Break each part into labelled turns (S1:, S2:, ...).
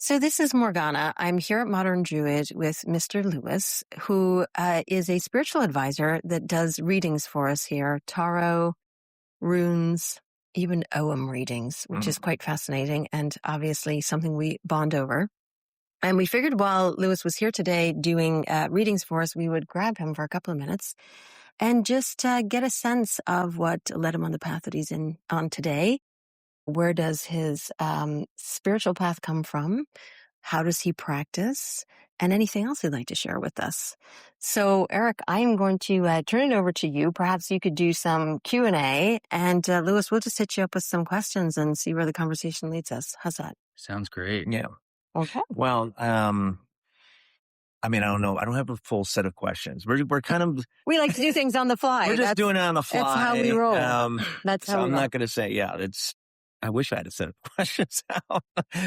S1: So this is Morgana. I'm here at Modern Druid with Mr. Lewis, who is a spiritual advisor that does readings for us here, tarot, runes, even Ogham readings, which is quite fascinating and obviously something we bond over. And we figured while Lewis was here today doing readings for us, we would grab him for a couple of minutes and just get a sense of what led him on the path that he's on today. Where does his spiritual path come from? How does he practice? And anything else he'd like to share with us. So, Eric, I'm going to turn it over to you. Perhaps you could do some Q&A. And Lewis, we'll just hit you up with some questions and see where the conversation leads us. How's that?
S2: Sounds great.
S3: Yeah.
S1: Okay.
S3: Well, I mean, I don't know. I don't have a full set of questions. We're kind of...
S1: We like to do things on the fly.
S3: We're just doing it on the fly.
S1: That's how we roll. That's how
S3: so
S1: we
S3: I'm
S1: roll.
S3: not going to say, I wish I had a set of questions out,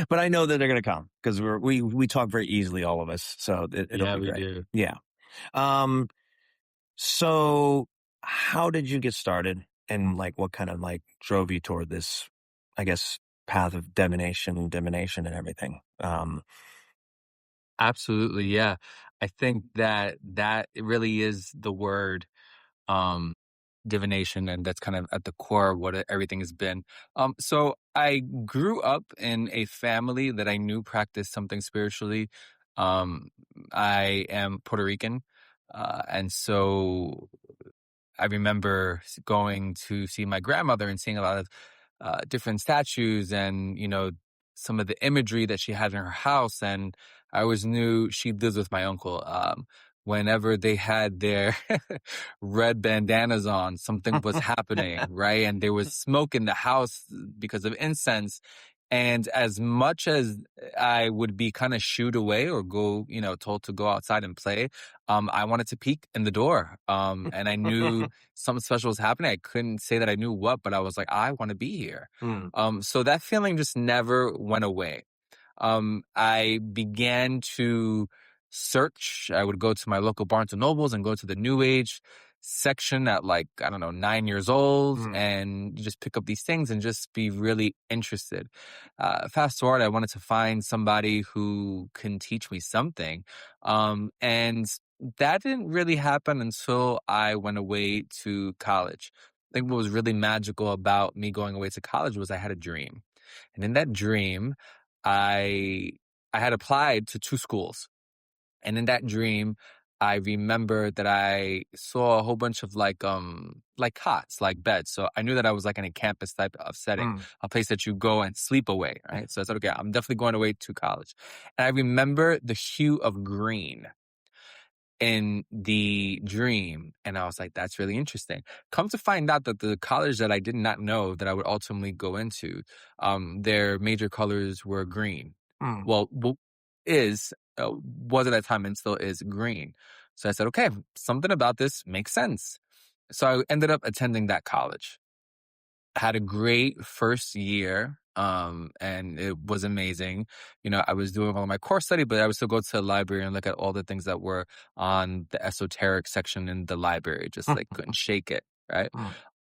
S3: but I know that they're going to come because we talk very easily, all of us. So it'll be great.
S2: Do.
S3: Yeah. So how did you get started, and what kind of drove you toward this, I guess, path of divination and everything?
S2: Absolutely. Yeah. I think that it really is the word, divination, and that's kind of at the core of what everything has been. So I grew up in a family that I knew practiced something spiritually. I am Puerto Rican, and so I remember going to see my grandmother and seeing a lot of different statues and, some of the imagery that she had in her house. And I always knew she lives with my uncle. Whenever they had their red bandanas on, something was happening, right? And there was smoke in the house because of incense. And as much as I would be kind of shooed away or go, told to go outside and play, I wanted to peek in the door. And I knew something special was happening. I couldn't say that I knew what, but I was like, I want to be here. So that feeling just never went away. I began to search. I would go to my local Barnes and Nobles and go to the New Age section at 9 years old and just pick up these things and just be really interested. Fast forward, I wanted to find somebody who can teach me something. And that didn't really happen until I went away to college. I think what was really magical about me going away to college was I had a dream. And in that dream, I had applied to 2 schools. And in that dream, I remember that I saw a whole bunch of cots, like beds. So I knew that I was in a campus type of setting, a place that you go and sleep away, right? So I said, okay, I'm definitely going away to college. And I remember the hue of green in the dream. And I was like, that's really interesting. Come to find out that the college that I did not know that I would ultimately go into, their major colors were green. Well, was at that time and still is green. So I said, okay, something about this makes sense. So I ended up attending that college. I had a great first year, and it was amazing. I was doing all my course study, but I would still go to the library and look at all the things that were on the esoteric section in the library. Just couldn't shake it, right?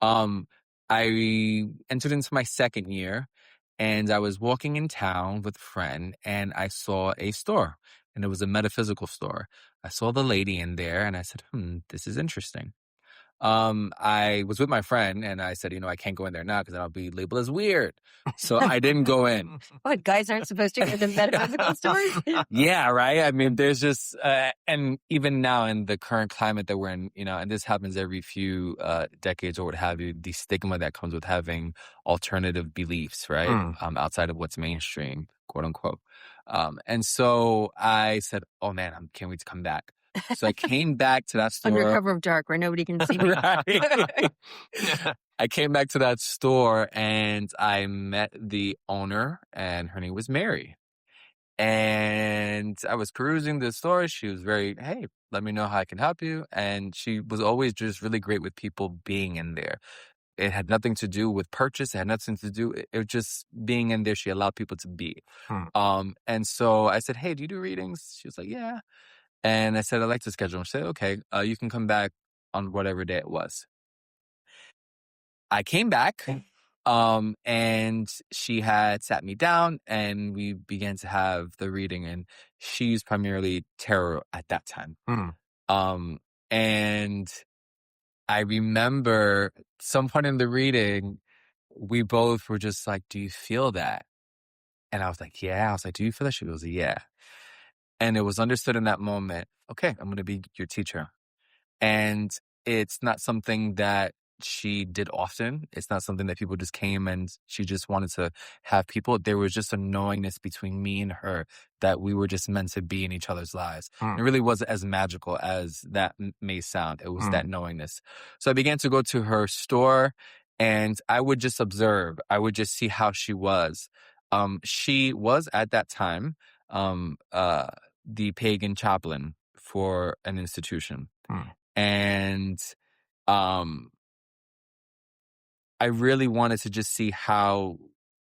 S2: I entered into my second year, and I was walking in town with a friend, and I saw a store, and it was a metaphysical store. I saw the lady in there, and I said, this is interesting. I was with my friend, and I said, I can't go in there now because then I'll be labeled as weird. So I didn't go in.
S1: What, guys aren't supposed to go to metaphysical stores?
S2: Yeah, right? I mean, there's just, and even now in the current climate that we're in, and this happens every few decades or what have you, the stigma that comes with having alternative beliefs, right? Outside of what's mainstream, quote unquote. And so I said, oh man, I can't wait to come back. So I came back to that store.
S1: Under cover of dark where nobody can see me.
S2: Right. I came back to that store and I met the owner, and her name was Mary. And I was perusing the store. She was hey, let me know how I can help you. And she was always just really great with people being in there. It had nothing to do with purchase. It had nothing to do. It was just being in there. She allowed people to be. And so I said, hey, do you do readings? She was like, yeah. And I said, I'd like to schedule. She said, okay, you can come back on whatever day it was. I came back And she had sat me down and we began to have the reading, and she used primarily tarot at that time.
S3: Mm.
S2: Um, and I remember some point in the reading, we both were just like, "Do you feel that?" And I was like, "Yeah." I was like, "Do you feel that?" She goes, "Yeah." And it was understood in that moment, okay, I'm going to be your teacher. And it's not something that she did often. It's not something that people just came and she just wanted to have people. There was just a knowingness between me and her that we were just meant to be in each other's lives.
S3: Mm.
S2: And it really wasn't as magical as that may sound. It was
S3: Mm.
S2: that knowingness. So I began to go to her store and I would just observe. I would just see how she was. She was at that time um, uh, the pagan chaplain for an institution.
S3: Mm.
S2: And um, I really wanted to just see how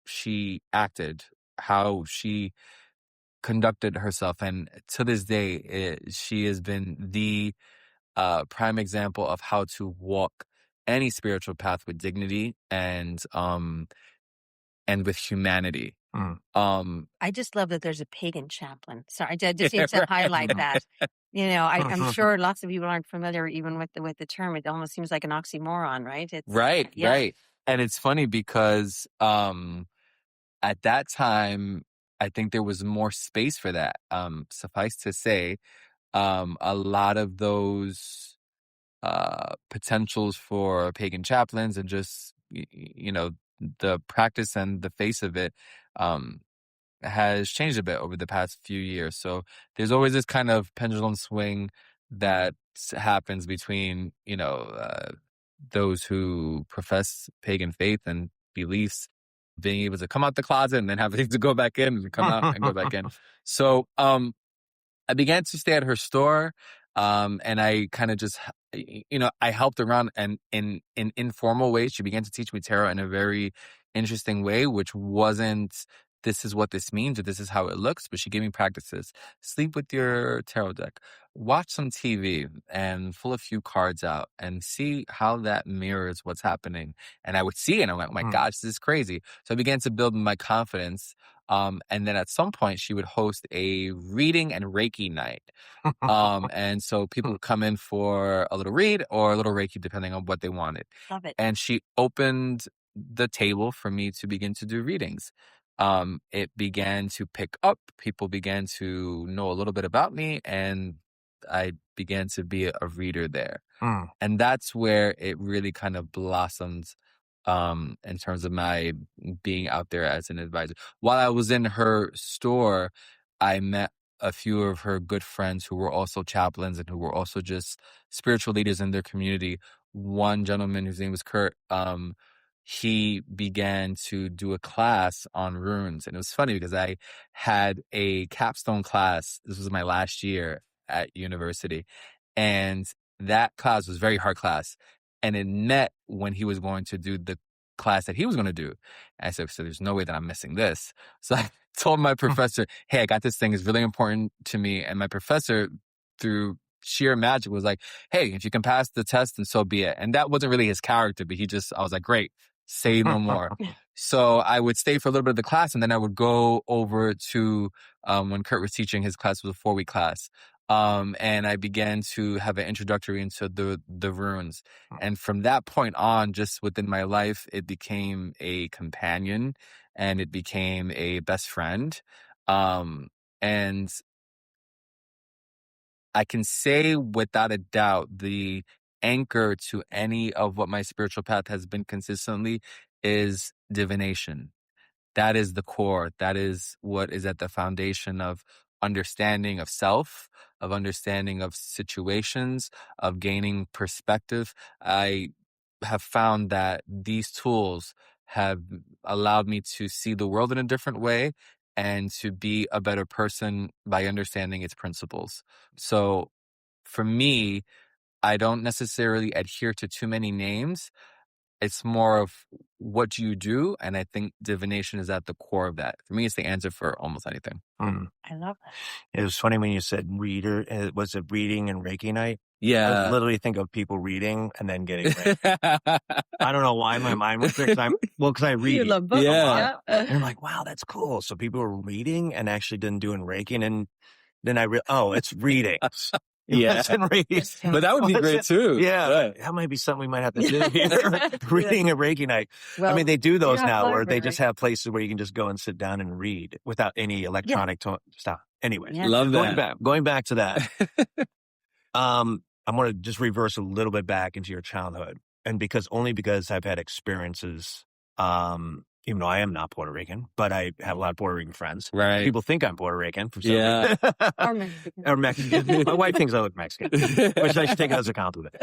S2: she acted, how she conducted herself. And to this day, she has been the prime example of how to walk any spiritual path with dignity and with humanity.
S3: Mm.
S1: I just love that there's a pagan chaplain. Sorry, I just need to
S2: Right.
S1: highlight
S3: Mm.
S1: that. I'm sure lots of people aren't familiar even with the term. It almost seems like an oxymoron, right?
S2: Right,
S1: Yeah.
S2: right. And it's funny because at that time, I think there was more space for that. Suffice to say, a lot of those potentials for pagan chaplains and just the practice and the face of it um, has changed a bit over the past few years. So there's always this kind of pendulum swing that happens between those who profess pagan faith and beliefs being able to come out the closet and then having to go back in and come out and go back in. So I began to stay at her store, and I kind of just, I helped around, and in informal ways, she began to teach me tarot in a very interesting way, which wasn't, this is what this means or this is how it looks, but she gave me practices. Sleep with your tarot deck, watch some TV and pull a few cards out and see how that mirrors what's happening. And I would see it and I'm like, oh my
S3: Mm.
S2: gosh, this is crazy. So I began to build my confidence. And then at some point she would host a reading and Reiki night. And so people would come in for a little read or a little Reiki, depending on what they wanted.
S1: Love it.
S2: And she opened the table for me to begin to do readings. It began to pick up. People began to know a little bit about me, and I began to be a reader there.
S3: Mm.
S2: And that's where it really kind of blossomed in terms of my being out there as an advisor. While I was in her store, I met a few of her good friends who were also chaplains and who were also just spiritual leaders in their community. One gentleman whose name was Kurt, he began to do a class on runes. And it was funny because I had a capstone class. This was my last year at university. And that class was a very hard class. And it met when he was going to do the class that he was going to do. And I said, so there's no way that I'm missing this. So I told my professor, hey, I got this thing. It's really important to me. And my professor, through sheer magic, was like, hey, if you can pass the test, then so be it. And that wasn't really his character, but I was like, great, say no more. So I would stay for a little bit of the class, and then I would go over to when Kurt was teaching. His class was a 4-week class. And I began to have an introductory into the runes. And from that point on, just within my life, it became a companion and it became a best friend. And I can say without a doubt, the anchor to any of what my spiritual path has been consistently is divination. That is the core. That is what is at the foundation of understanding of self, of understanding of situations, of gaining perspective. I have found that these tools have allowed me to see the world in a different way and to be a better person by understanding its principles. So for me, I don't necessarily adhere to too many names. It's more of what do you do? And I think divination is at the core of that. For me, it's the answer for almost anything.
S3: Mm.
S1: I love that.
S3: It was funny when you said reader. Was it reading and Reiki night? I
S2: Yeah.
S3: literally think of people reading and then getting Reiki. I don't know why my mind went there because I read.
S1: You love books.
S3: a lot.
S1: Yeah.
S3: And I'm like, wow, that's cool. So people are reading and actually then doing Reiki, and then it's readings.
S2: Yeah.
S3: It's in reading.
S2: But that would be great too.
S3: Yeah, that might be something we might have to do here. Reading and Reiki night.
S1: Well,
S3: I mean, they do those
S1: you have
S3: now where they
S1: library.
S3: just have places where you can just go and sit down and read without any electronic stuff. Anyway,
S1: Yeah.
S2: Love that.
S3: going back to that. I'm going to just reverse a little bit back into your childhood, and because I've had experiences, even though I am not Puerto Rican, but I have a lot of Puerto Rican friends.
S2: Right.
S3: People think I'm Puerto Rican for some
S2: Yeah.
S3: reason.
S1: Or Mexican.
S3: Or Mexican. My wife thinks I look Mexican, which I should take as a compliment.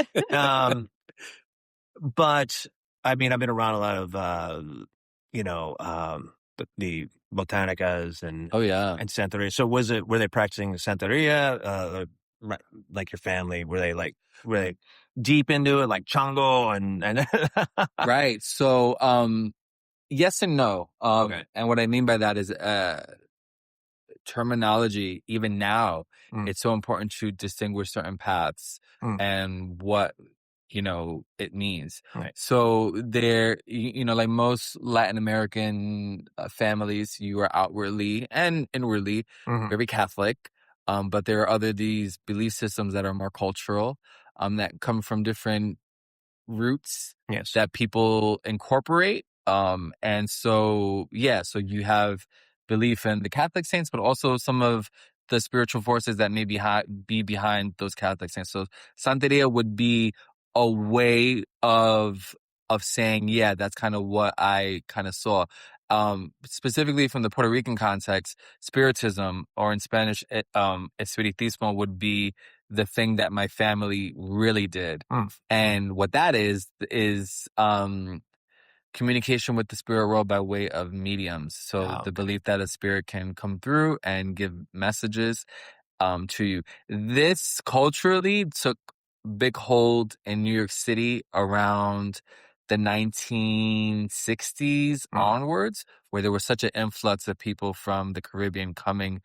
S3: But I mean, I've been around a lot of, the botanicas and
S2: Oh yeah.
S3: and Santeria. So were they practicing Santeria? Like your family, were they deep into it, like Chango and
S2: Right. So, yes and no.
S3: Okay.
S2: And what I mean by that is, terminology, even now, it's so important to distinguish certain paths and what, it means.
S3: Right.
S2: So there, like most Latin American families, you are outwardly and inwardly very Catholic. But there are these belief systems that are more cultural, that come from different roots
S3: Yes.
S2: that people incorporate. And so you have belief in the Catholic saints, but also some of the spiritual forces that may be behind those Catholic saints. So Santeria would be a way of saying, yeah, that's kind of what I kind of saw. Specifically from the Puerto Rican context, spiritism, or in Spanish, espiritismo, would be the thing that my family really did. And what that is communication with the spirit world by way of mediums. So the belief that a spirit can come through and give messages to you. This culturally took big hold in New York City around the 1960s onwards, where there was such an influx of people from the Caribbean coming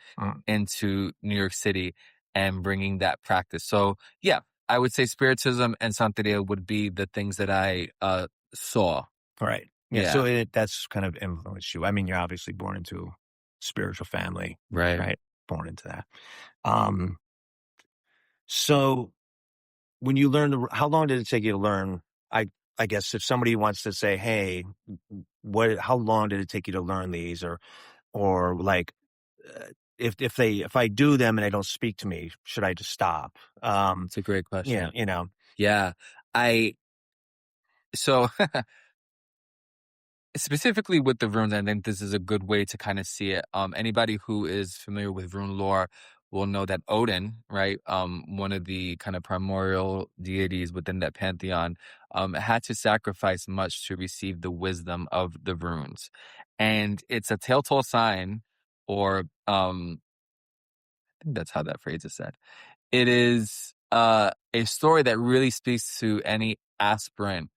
S2: into New York City and bringing that practice. So yeah, I would say spiritism and Santeria would be the things that I saw.
S3: Right. Yeah. So that's kind of influenced you. I mean, you're obviously born into a spiritual family. Right. Born into that. So when you learn, how long did it take you to learn? I guess if somebody wants to say, hey, how long did it take you to learn these, or like, if I do them and they don't speak to me, should I just stop?
S2: It's a great question.
S3: Yeah.
S2: So specifically with the runes, I think this is a good way to kind of see it. Anybody who is familiar with rune lore will know that Odin, right, one of the kind of primordial deities within that pantheon, had to sacrifice much to receive the wisdom of the runes. And it's a telltale sign, or I think that's how that phrase is said. It is a story that really speaks to any aspirant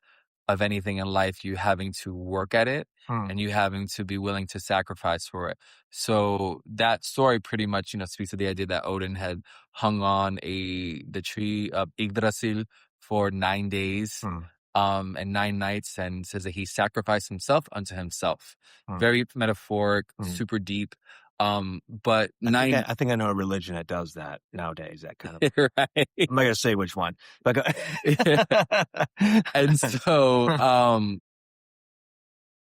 S2: of anything in life, you having to work at it and you having to be willing to sacrifice for it. So that story pretty much, speaks to the idea that Odin had hung on the tree of Yggdrasil for 9 days and 9 nights, and says that he sacrificed himself unto himself. Very metaphoric, super deep. But
S3: I think I know a religion that does that nowadays. That kind of
S2: right.
S3: I'm not gonna say which one, but
S2: and so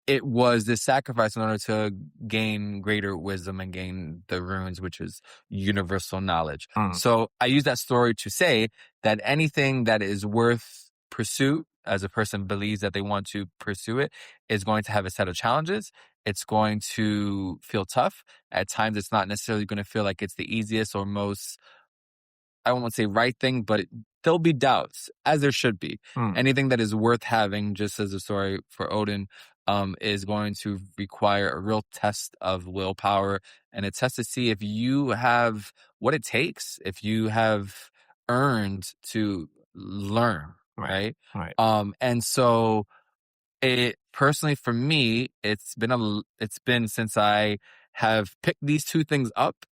S2: it was this sacrifice in order to gain greater wisdom and gain the runes, which is universal knowledge. So I use that story to say that anything that is worth pursuit, as a person believes that they want to pursue it, is going to have a set of challenges. It's going to feel tough. At times, it's not necessarily going to feel like it's the easiest or most, I won't say right thing, but there'll be doubts, as there should be. Anything that is worth having, just as a story for Odin, is going to require a real test of willpower and a test to see if you have what it takes, if you have earned to learn, right?
S3: Right.
S2: And so It personally for me, it's been since I have picked these two things up.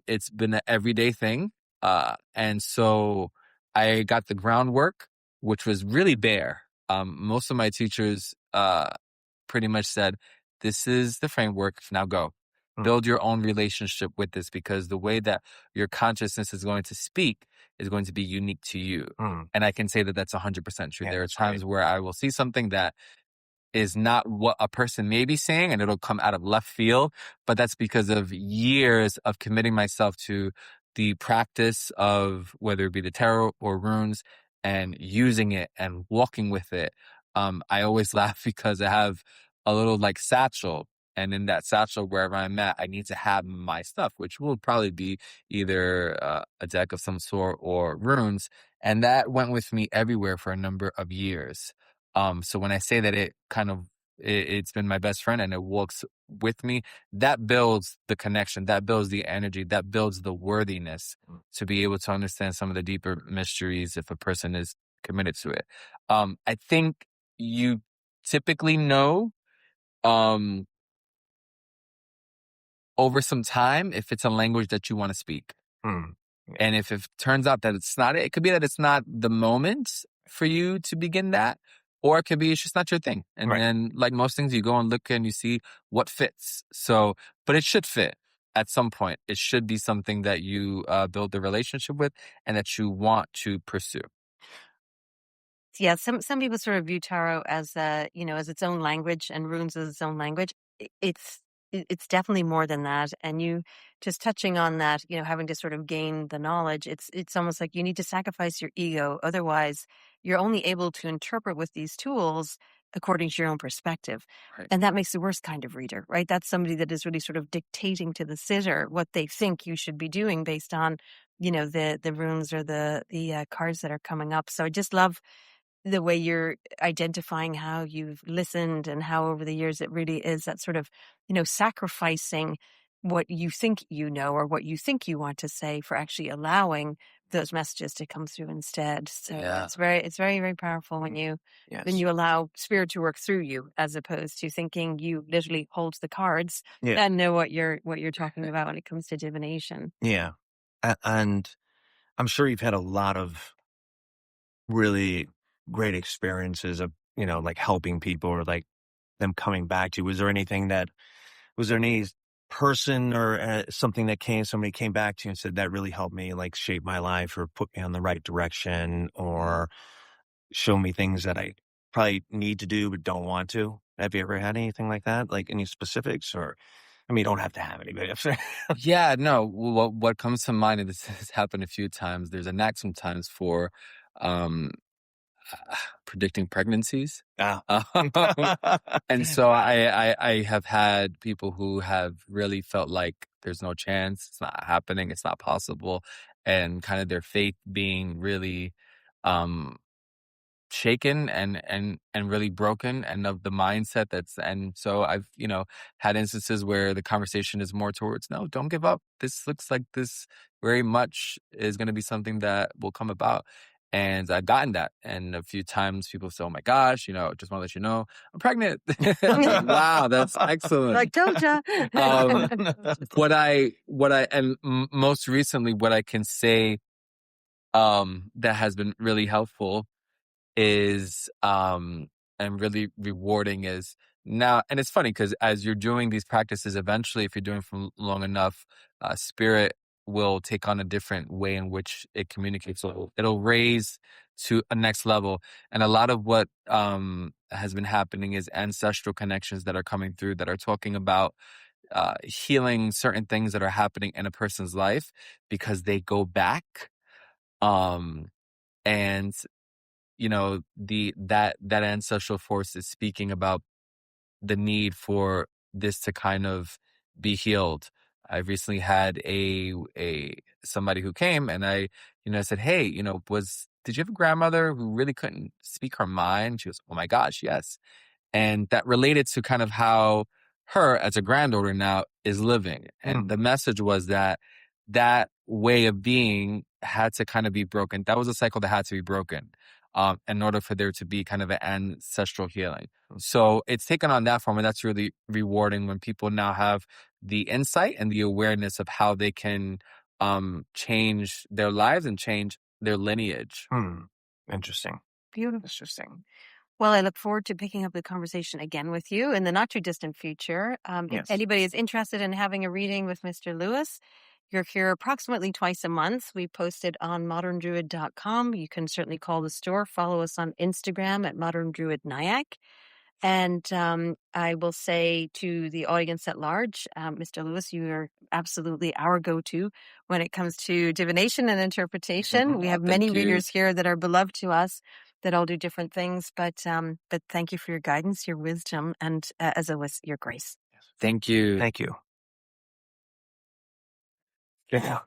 S2: It's been an everyday thing. And so I got the groundwork, which was really bare. Most of my teachers, pretty much said, this is the framework. Now go
S3: Mm,
S2: build your own relationship with this, because the way that your consciousness is going to speak is going to be unique to you.
S3: mm.
S2: And I can say that that's 100% true.
S3: Yeah,
S2: There are
S3: that's great.
S2: times where I will see something that is not what a person may be saying, and it'll come out of left field. But that's because of years of committing myself to the practice of whether it be the tarot or runes and using it and walking with it. I always laugh because I have a little like satchel. And in that satchel, wherever I'm at, I need to have my stuff, which will probably be either a deck of some sort or runes. And that went with me everywhere for a number of years. So when I say that it's been my best friend and it walks with me, that builds the connection, that builds the energy, that builds the worthiness
S3: Mm,
S2: to be able to understand some of the deeper mysteries if a person is committed to it. I think you typically know, um, over some time if it's a language that you want to speak.
S3: mm.
S2: And if it turns out that it's not it, it could be that it's not the moment for you to begin that, or it could be it's just not your thing. And
S3: Right.
S2: then, like most things, you go and look and you see what fits. So, but it should fit at some point. It should be something that you build a relationship with and that you want to pursue.
S1: Yeah, some people sort of view tarot as as its own language and runes as its own language. It's definitely more than that. And you just touching on that, having to sort of gain the knowledge, it's almost like you need to sacrifice your ego. Otherwise, you're only able to interpret with these tools according to your own perspective.
S2: Right.
S1: And that makes the worst kind of reader, right? That's somebody that is really sort of dictating to the sitter what they think you should be doing based on, the runes or the cards that are coming up. So I just love the way you're identifying how you've listened and how over the years it really is that sort of, sacrificing what you think or what you think you want to say for actually allowing those messages to come through instead. So
S2: Yeah.
S1: it's very, very powerful when
S3: Yes.
S1: you allow spirit to work through you as opposed to thinking you literally hold the cards
S3: Yeah.
S1: and know what you're talking about when it comes to divination.
S3: Yeah. And I'm sure you've had a lot of really great experiences of, like helping people or like them coming back to you. Was there any person or something that somebody came back to you and said, that really helped me like shape my life or put me on the right direction or show me things that I probably need to do but don't want to? Have you ever had anything like that? Like any specifics or, I mean, you don't have to have anybody.
S2: Yeah, no. What comes to mind, and this has happened a few times. There's a knack sometimes for um, predicting pregnancies.
S3: Ah.
S2: Um, and so I have had people who have really felt like there's no chance, it's not happening, it's not possible, and kind of their faith being really um shaken and really broken, and of the mindset and so I've had instances where the conversation is more towards, no, don't give up, this looks like this very much is going to be something that will come about. And I've gotten that, and a few times people say, oh my gosh, just want to let you know I'm pregnant. I'm like, wow, that's excellent.
S1: Like, told ya.
S2: um most recently, what I can say that has been really helpful is and really rewarding is now. And it's funny because as you're doing these practices, eventually if you're doing for long enough, spirit will take on a different way in which it communicates, so it'll raise to a next level. And a lot of what has been happening is ancestral connections that are coming through, that are talking about healing certain things that are happening in a person's life because they go back, um and that ancestral force is speaking about the need for this to kind of be healed. I recently had a somebody who came, and I said, hey, did you have a grandmother who really couldn't speak her mind? She was, oh my gosh, yes. And that related to kind of how her as a granddaughter now is living. And
S3: Mm,
S2: the message was that way of being had to kind of be broken. That was a cycle that had to be broken. in order for there to be kind of an ancestral healing. So it's taken on that form, and that's really rewarding when people now have the insight and the awareness of how they can change their lives and change their lineage.
S3: Interesting.
S1: Beautiful. Interesting. Well, I look forward to picking up the conversation again with you in the not too distant future. If
S3: Yes.
S1: anybody is interested in having a reading with Mr. Lewis, you're here approximately twice a month. We post it on moderndruid.com. You can certainly call the store, follow us on Instagram at Modern Druid Nyack. And I will say to the audience at large, Mr. Lewis, you are absolutely our go-to when it comes to divination and interpretation. We have many readers here that are beloved to us that all do different things, but thank you for your guidance, your wisdom, and as always, your grace.
S2: Thank you.
S3: Thank you. Yeah.